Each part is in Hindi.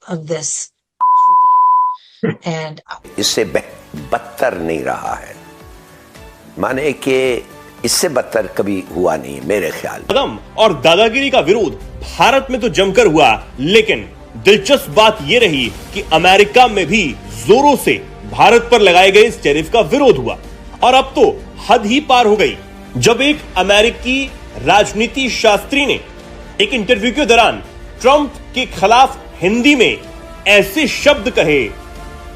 of this. And इससे बदतर नहीं रहा है, माने कि इससे बदतर कभी हुआ नहीं मेरे ख्याल में। कदम और दादागिरी का विरोध भारत में तो जमकर हुआ, लेकिन दिलचस्प बात यह रही कि अमेरिका में भी जोरों से भारत पर लगाए गए इस टैरिफ का विरोध हुआ। और अब तो हद ही पार हो गई जब एक अमेरिकी राजनीति शास्त्री ने एक इंटरव्यू के दौरान ट्रंप के खिलाफ हिंदी में ऐसे शब्द कहे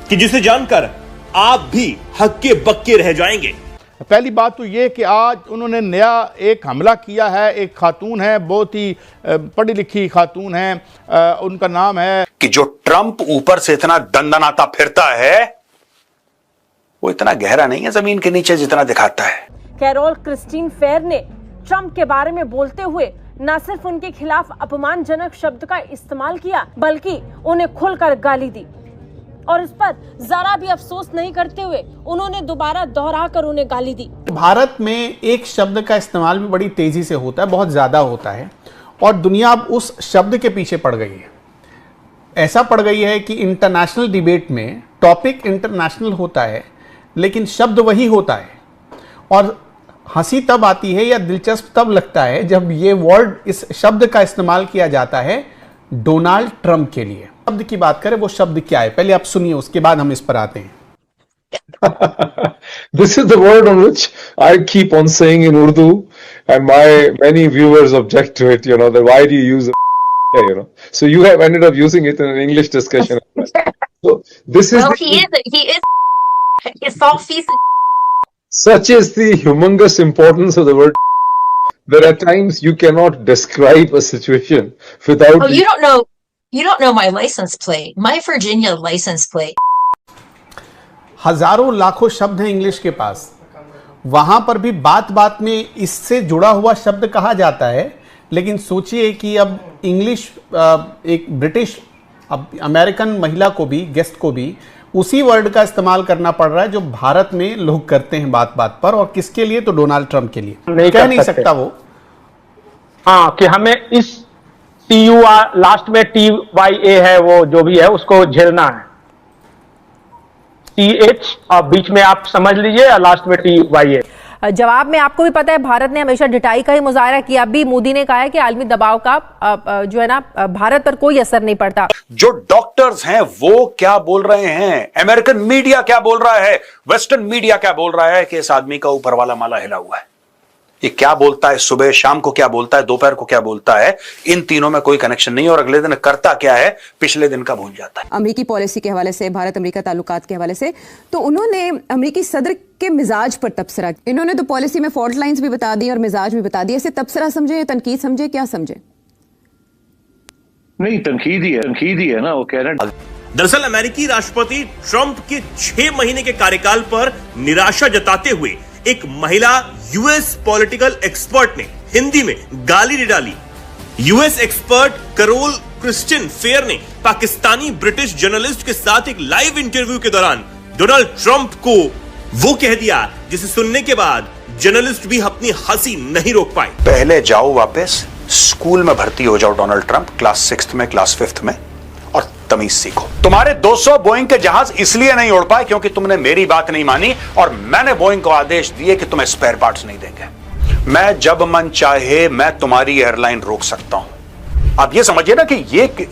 कि जिसे जानकर आप भी हक्के बक्के रह जाएंगे। पहली बात तो ये कि आज उन्होंने नया एक हमला किया है। एक खातून है, बहुत ही पढ़ी लिखी खातून है, उनका नाम है कि जो ट्रंप ऊपर से इतना दंदनाता फिरता है वो इतना गहरा नहीं है जमीन के नीचे जितना दिखाता है। कैरोल क्रिस्टीन फेयर ने ट्रंप के बारे में बोलते हुए न सिर्फ उनके खिलाफ अपमानजनक शब्द का इस्तेमाल किया, बल्कि उन्हें खुलकर गाली दी और इस पर जरा भी अफसोस नहीं करते हुए उन्होंने दोबारा दोहराकर उन्हें गाली दी। भारत में एक शब्द का इस्तेमाल भी बड़ी तेजी से होता है, बहुत ज्यादा होता है, और दुनिया अब उस शब्द के पीछे पड़ गई है। ऐसा पड़ गई है कि इंटरनेशनल डिबेट में टॉपिक इंटरनेशनल होता है लेकिन शब्द वही होता है। और हंसी तब आती है या दिलचस्प तब लगता है जब ये वर्ड, इस शब्द का इस्तेमाल किया जाता है डोनाल्ड ट्रंप के लिए। शब्द की बात करें, वो शब्द क्या है पहले आप सुनिए, उसके बाद हम इस पर आते हैं। This is the word on which I keep on saying in Urdu, and my many viewers object to it. You know, that why do you use you know? So you have ended up using it in an English discussion. So this is he is it's all feast. such is the humongous importance of the word. There are times you cannot describe a situation without. Oh, you don't know my license plate. My Virginia license plate. हजारों लाखों शब्द हैं इंग्लिश के पास, वहां पर भी बात बात में इससे जुड़ा हुआ शब्द कहा जाता है। लेकिन सोचिए कि अब इंग्लिश, एक ब्रिटिश, अब अमेरिकन महिला को भी, गेस्ट को भी उसी वर्ड का इस्तेमाल करना पड़ रहा है जो भारत में लोग करते हैं बात बात पर। और किसके लिए? तो डोनाल्ड ट्रंप के लिए। कह नहीं सकता वो, हाँ, कि हमें इस TU लास्ट में TYA है, वो जो भी है उसको झेलना है। TH बीच में आप समझ लीजिए, लास्ट में TYA। जवाब में आपको भी पता है भारत ने हमेशा ढिठाई का ही मुजाहरा किया। अभी मोदी ने कहा है कि आलमी दबाव का जो है ना भारत पर कोई असर नहीं पड़ता। जो डॉक्टर्स हैं वो क्या बोल रहे हैं, अमेरिकन मीडिया क्या बोल रहा है, वेस्टर्न मीडिया क्या बोल रहा है कि इस आदमी का ऊपर वाला माला हिला हुआ है। ये क्या बोलता है, सुबह शाम को क्या बोलता है, दोपहर को क्या बोलता है, इन तीनों में कोई कनेक्शन नहीं। और अगले दिन करता क्या है, पिछले दिन का भूल जाता है। अमेरिकी पॉलिसी के हवाले से, भारत अमेरिका ताल्लुकात के हवाले से, तो उन्होंने अमेरिकी सदर के मिजाज पर तबसरा, इन्होंने तो पॉलिसी में फॉल्ट लाइंस भी बता दी और मिजाज भी बता दिया। इसे तबसरा समझे, तनकीद समझे, क्या समझे? नहीं, तनकीद ही है ना, वो कह रहे हैं। दरअसल अमेरिकी राष्ट्रपति ट्रंप के 6 महीने के कार्यकाल पर निराशा जताते हुए एक महिला यूएस पॉलिटिकल एक्सपर्ट ने हिंदी में गाली डाली। US expert Carol Christine Fair ने पाकिस्तानी ब्रिटिश जर्नलिस्ट के साथ एक लाइव इंटरव्यू के दौरान डोनाल्ड ट्रंप को वो कह दिया जिसे सुनने के बाद जर्नलिस्ट भी अपनी हंसी नहीं रोक पाए। पहले जाओ वापस स्कूल में भर्ती हो जाओ डोनाल्ड ट्रंप, क्लास 6th में, क्लास 5th में, और तमीज सीखो। तुम्हारे 200 बोइंग के जहाज इसलिए नहीं उड़ पाए क्योंकि तुमने मेरी बात नहीं मानी और मैंने बोइंग को आदेश दिए कि तुम्हें स्पेयर पार्ट्स नहीं देंगे। मैं जब मन चाहे मैं तुम्हारी एयरलाइन रोक सकता हूं। आप ये समझिए ना कि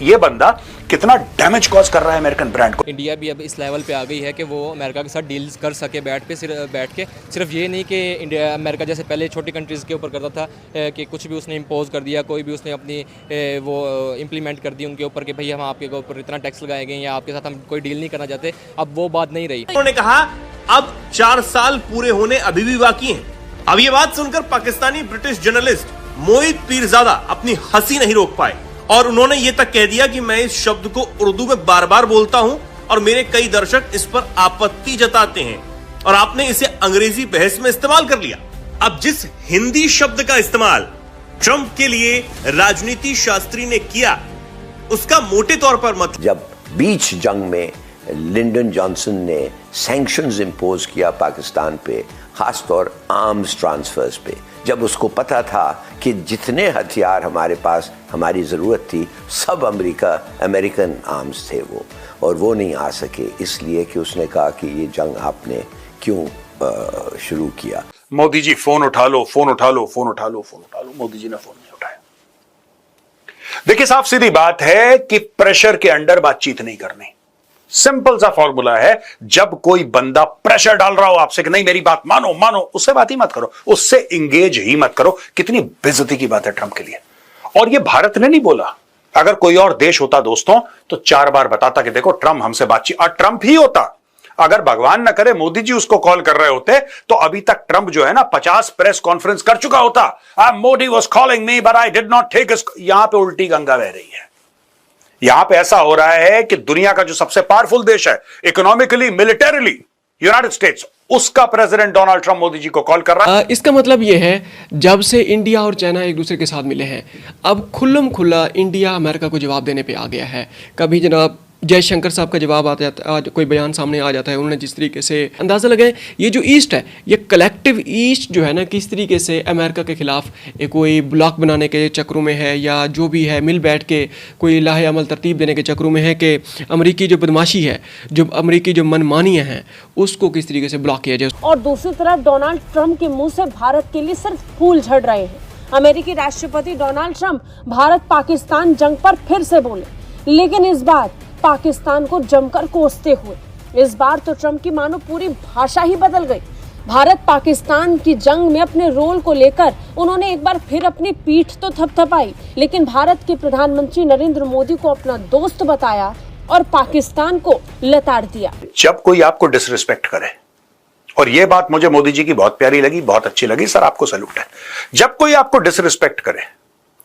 ये बंदा कितना डैमेज कॉज कर रहा है अमेरिकन ब्रांड को। इंडिया भी अब इस लेवल पे आ गई है कि वो अमेरिका के साथ डील्स कर सके बैठ के। सिर्फ ये नहीं कि इंडिया अमेरिका जैसे पहले छोटी कंट्रीज़ के ऊपर करता था कि कुछ भी उसने इम्पोज कर दिया, कोई भी उसने अपनी वो इम्प्लीमेंट कर दी उनके ऊपर कि भाई हम आपके ऊपर इतना टैक्स लगाएंगे या आपके साथ हम कोई डील नहीं करना चाहते। अब वो बात नहीं रही। उन्होंने कहा अब 4 साल पूरे होने अभी भी बाकी हैं। अब ये बात सुनकर पाकिस्तानी ब्रिटिश जर्नलिस्ट मोहित पीरजादा अपनी हंसी नहीं रोक पाए और उन्होंने ये तक कह दिया कि मैं इस शब्द को उर्दू में बार बार बोलता हूं और मेरे कई दर्शक इस पर आपत्ति जताते हैं और आपने इसे अंग्रेजी बहस में इस्तेमाल कर लिया। अब जिस हिंदी शब्द का इस्तेमाल ट्रंप के लिए राजनीति शास्त्री ने किया उसका मोटे तौर पर मतलब, जब बीच जंग में लिंडन जॉनसन ने सैंक्शंस इंपोज किया पाकिस्तान पे, खासतौर आर्म्स ट्रांसफर्स पे, जब उसको पता था कि जितने हथियार हमारे पास हमारी ज़रूरत थी सब अमेरिकन आर्म्स थे वो, और वो नहीं आ सके इसलिए कि उसने कहा कि ये जंग आपने क्यों शुरू किया। मोदी जी फोन उठा लो, फोन उठा लो, फोन उठा लो, फोन उठा लो। मोदी जी ने फोन नहीं उठाया। देखिए साफ सीधी बात है कि प्रेशर के अंडर बातचीत नहीं करनी। सिंपल सा फॉर्मूला है, जब कोई बंदा प्रेशर डाल रहा हो आपसे कि नहीं मेरी बात मानो मानो, उससे बात ही मत करो, उससे इंगेज ही मत करो। कितनी बेइज्जती की बात है ट्रंप के लिए। और ये भारत ने नहीं बोला, अगर कोई और देश होता दोस्तों तो 4 बार बताता कि देखो ट्रंप हमसे बातचीत, और ट्रंप ही होता। अगर भगवान न करे मोदी जी उसको कॉल कर रहे होते तो अभी तक ट्रंप जो है ना 50 प्रेस कॉन्फ्रेंस कर चुका होता। Modi was calling me but I did not take. यहां पे उल्टी गंगा बह रही है। यहां पे ऐसा हो रहा है कि दुनिया का जो सबसे पावरफुल देश है इकोनॉमिकली, मिलिटरीली, यूनाइटेड स्टेट्स, उसका president Donald Trump Modi ji को कॉल कर रहा है। इसका मतलब यह है जब से इंडिया और चाइना एक दूसरे के साथ मिले हैं, अब खुल्लम खुल्ला इंडिया अमेरिका को जवाब देने पे आ गया है। कभी जनाब जयशंकर साहब का जवाब आता है, आज कोई बयान सामने आ जाता है, उन्होंने जिस तरीके से अंदाज़ा लगाए ये जो ईस्ट है, ये कलेक्टिव ईस्ट जो है ना, किस तरीके से अमेरिका के खिलाफ कोई ब्लॉक बनाने के चक्रों में है या जो भी है, मिल बैठ के कोई लाहे अमल तरतीब देने के चक्रों में है कि अमरीकी जो बदमाशी है, जो अमरीकी जो मनमानियाँ हैं, उसको किस तरीके से ब्लॉक किया जाए। और दूसरी तरफ डोनाल्ड ट्रंप के मुंह से भारत के लिए सिर्फ फूल झड़ रहे हैं। अमेरिकी राष्ट्रपति डोनाल्ड ट्रंप भारत पाकिस्तान जंग पर फिर से बोले, लेकिन इस बार पाकिस्तान को जमकर कोसते हुए। इस बार तो ट्रंप की मानो पूरी भाषा ही बदल गई। भारत पाकिस्तान की जंग में अपने रोल को लेकर उन्होंने एक बार फिर अपनी पीठ तो थपथपाई, लेकिन भारत के प्रधानमंत्री नरेंद्र मोदी को अपना दोस्त बताया और पाकिस्तान को लताड़ दिया। जब कोई आपको डिसरिस्पेक्ट करे, और यह बात मुझे मोदी जी की बहुत प्यारी लगी, बहुत अच्छी लगी, सर आपको सैल्यूट है। जब कोई आपको डिसरिस्पेक्ट करे,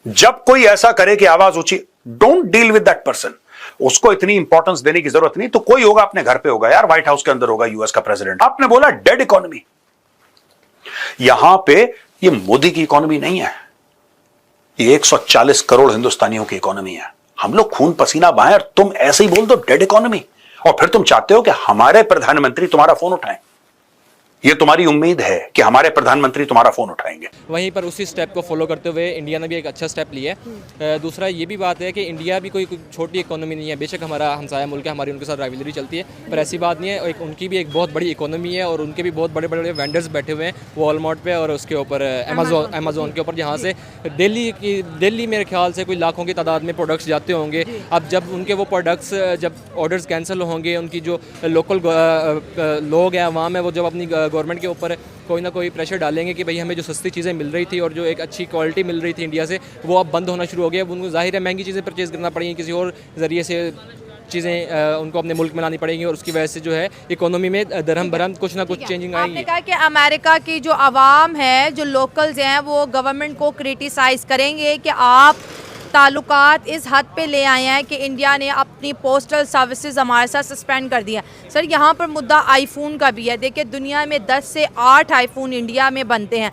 जब कोई ऐसा करे कि आवाज ऊंची, don't deal with that person. उसको इतनी इंपॉर्टेंस देने की जरूरत नहीं। तो कोई होगा अपने घर पे होगा यार, व्हाइट हाउस के अंदर होगा यूएस का प्रेसिडेंट। आपने बोला डेड इकोनॉमी। यहां पे ये मोदी की इकोनॉमी नहीं है, ये 140 करोड़ हिंदुस्तानियों की इकोनॉमी है। हम लोग खून पसीना बहाएं और तुम ऐसे ही बोल दो डेड इकोनॉमी, और फिर तुम चाहते हो कि हमारे प्रधानमंत्री तुम्हारा फोन उठाएं। ये तुम्हारी उम्मीद है कि हमारे प्रधानमंत्री तुम्हारा फोन उठाएंगे। वहीं पर उसी स्टेप को फॉलो करते हुए इंडिया ने भी एक अच्छा स्टेप लिया है। दूसरा ये भी बात है कि इंडिया भी कोई छोटी इकोनॉमी नहीं है। बेशक हमारा हमसाया मुल्क है, हमारी उनके साथ राइवलरी चलती है, पर ऐसी बात नहीं है। उनकी भी एक बहुत बड़ी इकोनॉमी है और उनके भी बहुत बड़े बड़े वेंडर्स बैठे हुए हैं वॉलमार्ट पे और उसके ऊपर अमेजोन के ऊपर, जहाँ से दिल्ली मेरे ख्याल से कोई लाखों की तादाद में प्रोडक्ट्स जाते होंगे। अब जब उनके वो प्रोडक्ट्स, जब ऑर्डर्स कैंसिल होंगे, उनकी जो लोकल लोग हैं अवाम है, वो जब अपनी गवर्नमेंट के ऊपर कोई ना कोई प्रेशर डालेंगे कि भाई हमें जो सस्ती चीज़ें मिल रही थी और जो एक अच्छी क्वालिटी मिल रही थी इंडिया से, वो अब बंद होना शुरू हो गया। अब उनको जाहिर है महंगी चीज़ें परचेज़ करना पड़ेंगी, किसी और ज़रिए से चीज़ें उनको अपने मुल्क में लानी पड़ेंगी और उसकी वजह से जो है इकोनॉमी में दरहम भरम कुछ ना कुछ चेंजिंग आएगी। आपने कहा कि अमेरिका की जो आवाम है, जो लोकल्स हैं, वो गवर्नमेंट को क्रिटिसाइज़ करेंगे कि आप ताल्लुकात इस हद पे ले आए हैं कि इंडिया ने अपनी पोस्टल सर्विसेज हमारे साथ सस्पेंड कर दिया। सर यहाँ पर मुद्दा आईफोन का भी है। देखिए दुनिया में 10 से 8 आईफोन इंडिया में बनते हैं।